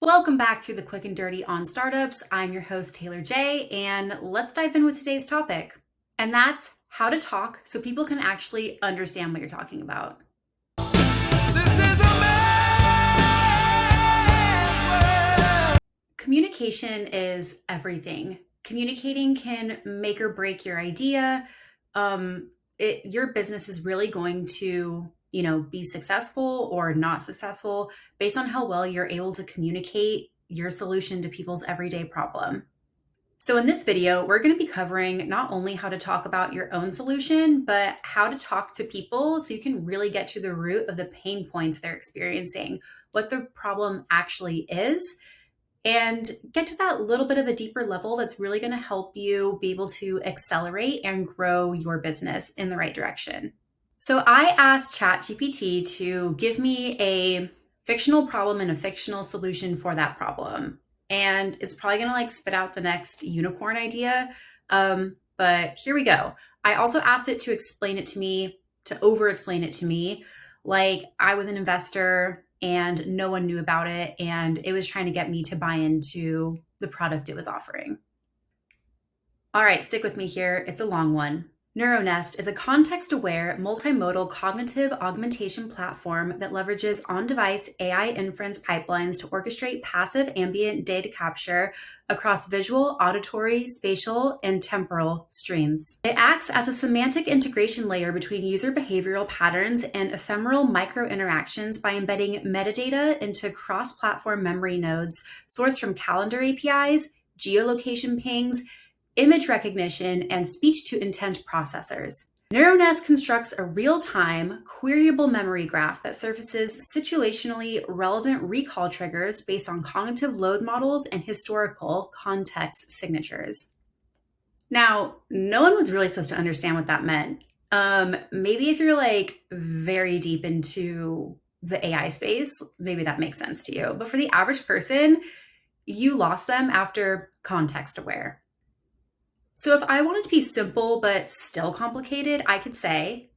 Welcome back to the Quick and Dirty on Startups. I'm your host, Taylor J, and let's dive in with today's topic. And that's how to talk so people can actually understand what you're talking about. Communication is everything. Communicating can make or break your idea. Your business is really going to be successful or not successful based on how well you're able to communicate your solution to people's everyday problem. So in this video, we're going to be covering not only how to talk about your own solution, but how to talk to people so you can really get to the root of the pain points they're experiencing, what the problem actually is, and get to that little bit of a deeper level that's really going to help you be able to accelerate and grow your business in the right direction. So I asked ChatGPT to give me a fictional problem and a fictional solution for that problem. And it's probably going to spit out the next unicorn idea. But here we go. I also asked it to explain it to me, to over-explain it to me, like I was an investor and no one knew about it, and it was trying to get me to buy into the product it was offering. All right, stick with me here. It's a long one. NeuroNest is a context-aware, multimodal cognitive augmentation platform that leverages on-device AI inference pipelines to orchestrate passive ambient data capture across visual, auditory, spatial, and temporal streams. It acts as a semantic integration layer between user behavioral patterns and ephemeral micro-interactions by embedding metadata into cross-platform memory nodes sourced from calendar APIs, geolocation pings, image recognition, and speech-to-intent processors. NeuroNest constructs a real-time, queryable memory graph that surfaces situationally relevant recall triggers based on cognitive load models and historical context signatures. Now, no one was really supposed to understand what that meant. Maybe if you're very deep into the AI space, maybe that makes sense to you. But for the average person, you lost them after context aware. So if I wanted to be simple but still complicated, I could say,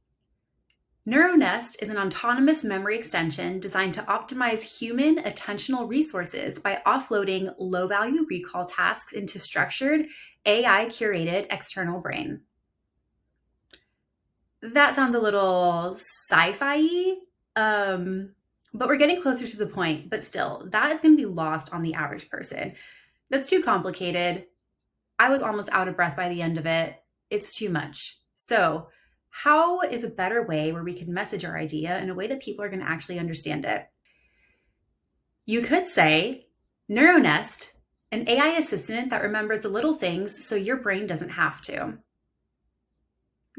NeuroNest is an autonomous memory extension designed to optimize human attentional resources by offloading low-value recall tasks into structured, AI-curated external brain. That sounds a little sci-fi-y, but we're getting closer to the point. But still, that is going to be lost on the average person. That's too complicated. I was almost out of breath by the end of it. It's too much. So how is a better way where we can message our idea in a way that people are going to actually understand it? You could say, NeuroNest, an AI assistant that remembers the little things so your brain doesn't have to.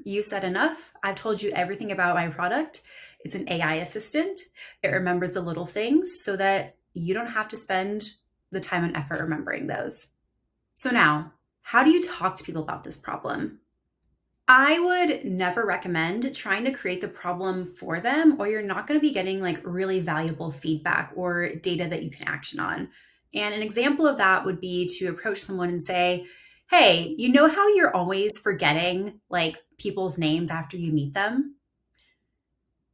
You said enough. I've told you everything about my product. It's an AI assistant. It remembers the little things so that you don't have to spend the time and effort remembering those. So now, how do you talk to people about this problem? I would never recommend trying to create the problem for them, or you're not going to be getting really valuable feedback or data that you can action on. And an example of that would be to approach someone and say, hey, you know how you're always forgetting people's names after you meet them?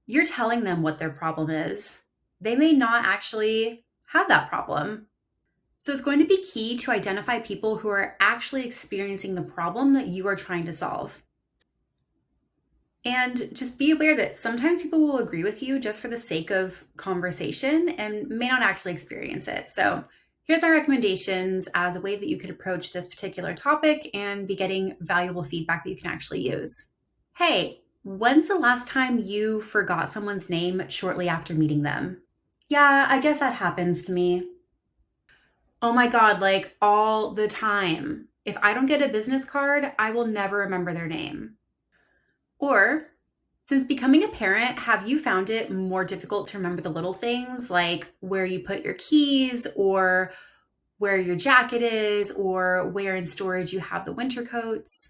You're telling them what their problem is. They may not actually have that problem. So it's going to be key to identify people who are actually experiencing the problem that you are trying to solve. And just be aware that sometimes people will agree with you just for the sake of conversation and may not actually experience it. So here's my recommendations as a way that you could approach this particular topic and be getting valuable feedback that you can actually use. Hey, when's the last time you forgot someone's name shortly after meeting them? Yeah, I guess that happens to me. Oh my God, all the time. If I don't get a business card, I will never remember their name. Or, since becoming a parent, have you found it more difficult to remember the little things like where you put your keys or where your jacket is or where in storage you have the winter coats?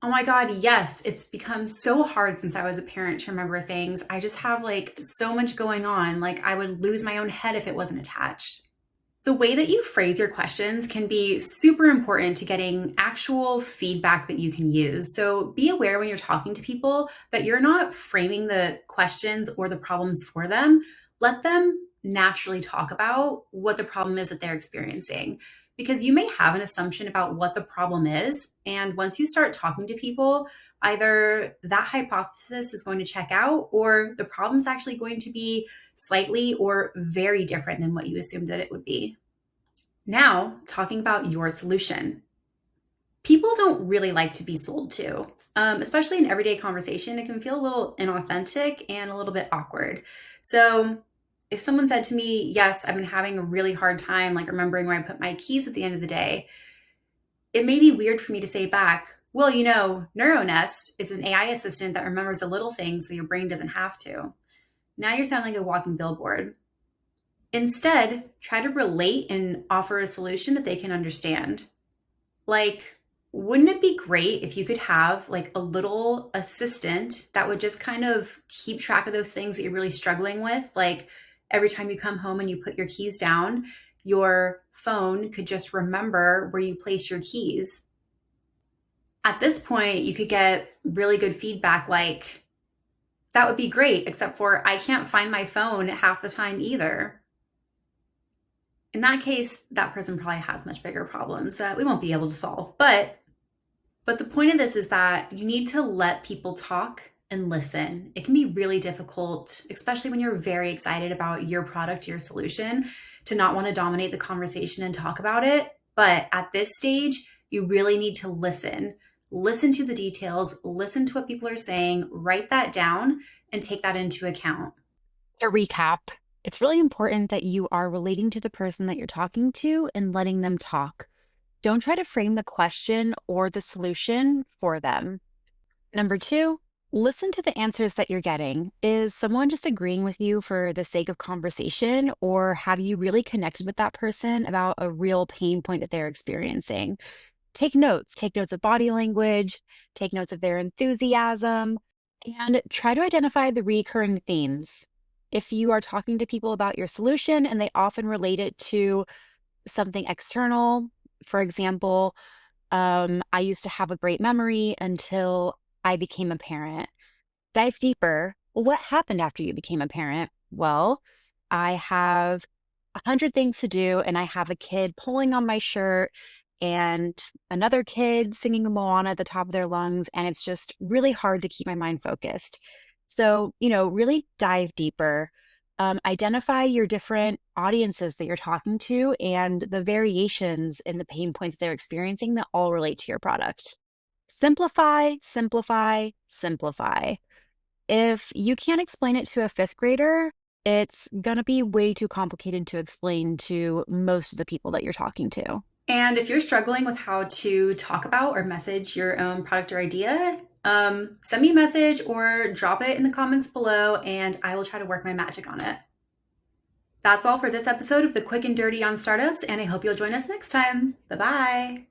Oh my God, yes, it's become so hard since I was a parent to remember things. I just have so much going on. I would lose my own head if it wasn't attached. The way that you phrase your questions can be super important to getting actual feedback that you can use. So be aware when you're talking to people that you're not framing the questions or the problems for them. Let them naturally talk about what the problem is that they're experiencing. Because you may have an assumption about what the problem is. And once you start talking to people, either that hypothesis is going to check out or the problem's actually going to be slightly or very different than what you assumed that it would be. Now, talking about your solution. People don't really like to be sold to, especially in everyday conversation. It can feel a little inauthentic and a little bit awkward. So, if someone said to me, yes, I've been having a really hard time, like remembering where I put my keys at the end of the day, it may be weird for me to say back, well, Neuronest is an AI assistant that remembers the little things so your brain doesn't have to. Now you're sounding like a walking billboard. Instead, try to relate and offer a solution that they can understand. Like, wouldn't it be great if you could have like a little assistant that would just kind of keep track of those things that you're really struggling with? Like every time you come home and you put your keys down, your phone could just remember where you placed your keys. At this point, you could get really good feedback like, that would be great, except for I can't find my phone half the time either. In that case, that person probably has much bigger problems that we won't be able to solve. But the point of this is that you need to let people talk and listen. It can be really difficult, especially when you're very excited about your product, your solution, to not want to dominate the conversation and talk about it. But at this stage, you really need to listen. Listen to the details, listen to what people are saying, write that down, and take that into account. To recap, it's really important that you are relating to the person that you're talking to and letting them talk. Don't try to frame the question or the solution for them. Number two, listen to the answers that you're getting. Is someone just agreeing with you for the sake of conversation, or have you really connected with that person about a real pain point that they're experiencing? Take notes of body language, take notes of their enthusiasm, and try to identify the recurring themes. If you are talking to people about your solution and they often relate it to something external, for example, I used to have a great memory until I became a parent. Dive deeper. Well, what happened after you became a parent? Well, I have 100 things to do, and I have a kid pulling on my shirt and another kid singing Moana at the top of their lungs, and it's just really hard to keep my mind focused. So, really dive deeper. Identify your different audiences that you're talking to and the variations in the pain points they're experiencing that all relate to your product. Simplify, simplify, simplify. If you can't explain it to a fifth grader, it's going to be way too complicated to explain to most of the people that you're talking to. And if you're struggling with how to talk about or message your own product or idea, send me a message or drop it in the comments below, and I will try to work my magic on it. That's all for this episode of the Quick and Dirty on Startups, and I hope you'll join us next time. Bye bye.